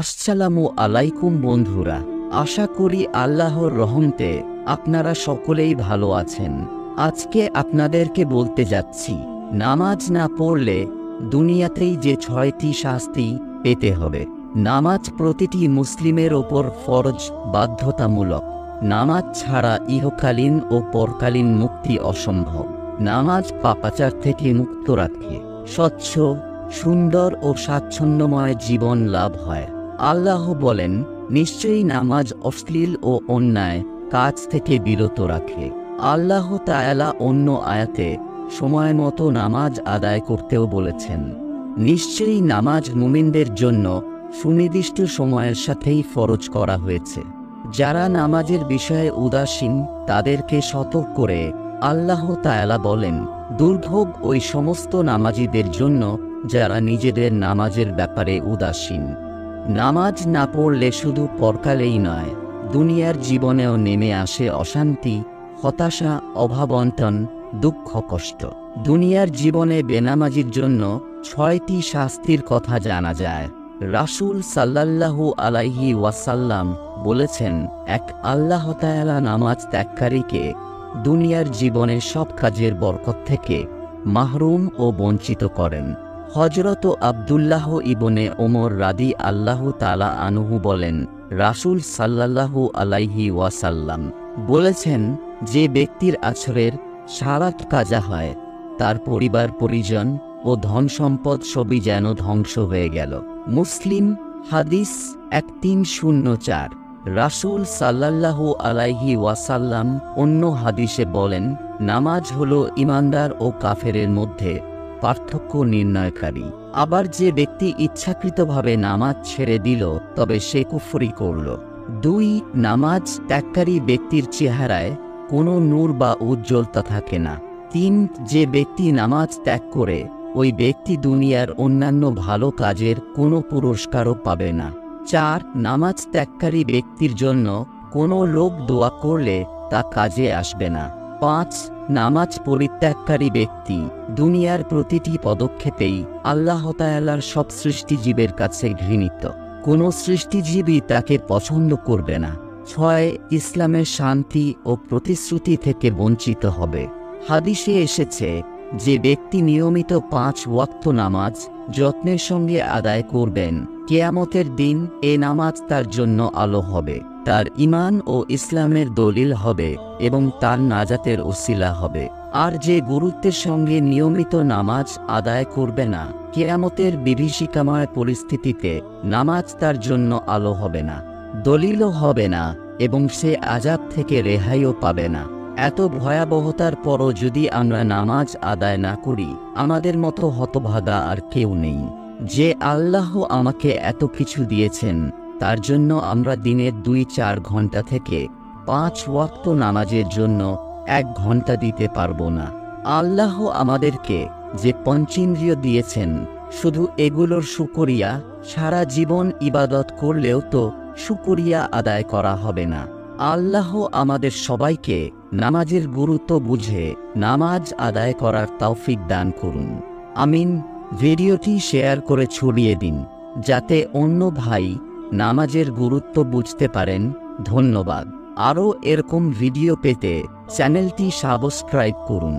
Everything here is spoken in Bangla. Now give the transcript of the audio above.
আসসালামু আলাইকুম বন্ধুরা, আশা করি আল্লাহর রহমতে আপনারা সকলেই ভালো আছেন। আজকে আপনাদেরকে বলতে যাচ্ছি, নামাজ না পড়লে দুনিয়াতেই যে 6টি শাস্তি পেতে হবে। নামাজ প্রতিটি মুসলিমের ওপর ফরজ, বাধ্যতামূলক। নামাজ ছাড়া ইহকালীন ও পরকালীন মুক্তি অসম্ভব। নামাজ পাপাচার থেকে মুক্ত রাখে, স্বচ্ছ, সুন্দর ও স্বাচ্ছন্দ্যময় জীবন লাভ হয়। আল্লাহ বলেন, নিশ্চয়ই নামাজ অশ্লীল ও অন্যায় কাজ থেকে বিরত রাখে। আল্লাহ তাআলা অন্য আয়াতে সময় মতো নামাজ আদায় করতেও বলেছেন। নিশ্চয়ই নামাজ মুমিনদের জন্য সুনির্দিষ্ট সময়ের সাথেই ফরজ করা হয়েছে। যারা নামাজের বিষয়ে উদাসীন তাদেরকে সতর্ক করে আল্লাহ তাআলা বলেন, দুর্ভোগ ওই সমস্ত নামাজীদের জন্য যারা নিজেদের নামাজের ব্যাপারে উদাসীন। নামাজ না পড়লে শুধু পরকালেই নয়, দুনিয়ার জীবনেও নেমে আসে অশান্তি, হতাশা, অভাব-অনটন, দুঃখ, কষ্ট। দুনিয়ার জীবনে বেনামাজির জন্য 6টি শাস্তির কথা জানা যায়। রাসূল সাল্লাল্লাহু আলাইহি ওয়াসাল্লাম বলেছেন, এক, আল্লাহ তাআলা নামাজ ত্যাগকারীকে দুনিয়ার জীবনের সব কাজের বরকত থেকে মাহরুম ও বঞ্চিত করেন। হযরত আব্দুল্লাহ ইবনে ওমর রাদিয়াল্লাহু তাআলা আনহু বলেন, রাসূল সাল্লাল্লাহু আলাইহি ওয়াসাল্লাম বলেছেন, যে ব্যক্তির আছরের সালাত কাজা হয়, তার পরিবার পরিজন ও ধন সম্পদ সবই যেন ধ্বংস হয়ে গেল। মুসলিম হাদিস 1304। রাসূল সাল্লাল্লাহু আলাইহি ওয়াসাল্লাম অন্য হাদিসে বলেন, নামাজ হলো ঈমানদার ও কাফেরের মধ্যে পার্থক্য নির্ণয়কারী। আবার যে ব্যক্তি ইচ্ছাকৃতভাবে নামাজ ছেড়ে দিল তবে সে কুফরি করল। 2, নামাজ ত্যাগকারী ব্যক্তির চেহারায় কোনো নূর বা উজ্জ্বলতা থাকে না। 3, যে ব্যক্তি নামাজ ত্যাগ করে ওই ব্যক্তি দুনিয়ার অন্যান্য ভালো কাজের কোনো পুরস্কারও পাবে না। 4, নামাজ ত্যাগকারী ব্যক্তির জন্য কোনো লোক দোয়া করলে তা কাজে আসবে না। 5, নামাজ পরিত্যাগকারী ব্যক্তি দুনিয়ার প্রতিটি পদক্ষেপেই আল্লাহ তাআলার সব সৃষ্টিজীবের কাছে ঘৃণিত। কোনো সৃষ্টিজীবী তাকে পছন্দ করবে না। 6, ইসলামের শান্তি ও প্রতিশ্রুতি থেকে বঞ্চিত হবে। হাদিসে এসেছে, যে ব্যক্তি নিয়মিত 5 ওয়াক্ত নামাজ যত্নের সঙ্গে আদায় করবেন, কিয়ামতের দিন এ নামাজ তার জন্য আলো হবে, তার ঈমান ও ইসলামের দলিল হবে এবং তার নাজাতের ওসিলা হবে। আর যে গুরুত্বের সঙ্গে নিয়মিত নামাজ আদায় করবে না, কিয়ামতের বিভীষিকাময় পরিস্থিতিতে নামাজ তার জন্য আলো হবে না, দলিলও হবে না এবং সে আযাব থেকে রেহাইও পাবে না। এত ভয়াবহতার পরও যদি আমরা নামাজ আদায় না করি, আমাদের মতো হতভাগা আর কেউ নেই। যে আল্লাহ আমাকে এত কিছু দিয়েছেন, তার জন্য আমরা দিনের 2-4 ঘন্টা থেকে 5 ওয়াক্ত নামাজের জন্য 1 ঘন্টা দিতে পারবো না। আল্লাহ আমাদেরকে যে পঞ্চেন্দ্রিয় দিয়েছেন, শুধু এগুলোর শুকরিয়া সারা জীবন ইবাদত করলেও তো শুকরিয়া আদায় করা হবে না। আল্লাহ আমাদের সবাইকে নামাজের গুরুত্ব বুঝে নামাজ আদায় করার তৌফিক দান করুন। আমিন। ভিডিওটি শেয়ার করে ছড়িয়ে দিন, যাতে অন্য ভাই নামাজের গুরুত্ব বুঝতে পারেন। ধন্যবাদ। আরও এরকম ভিডিও পেতে চ্যানেলটি সাবস্ক্রাইব করুন।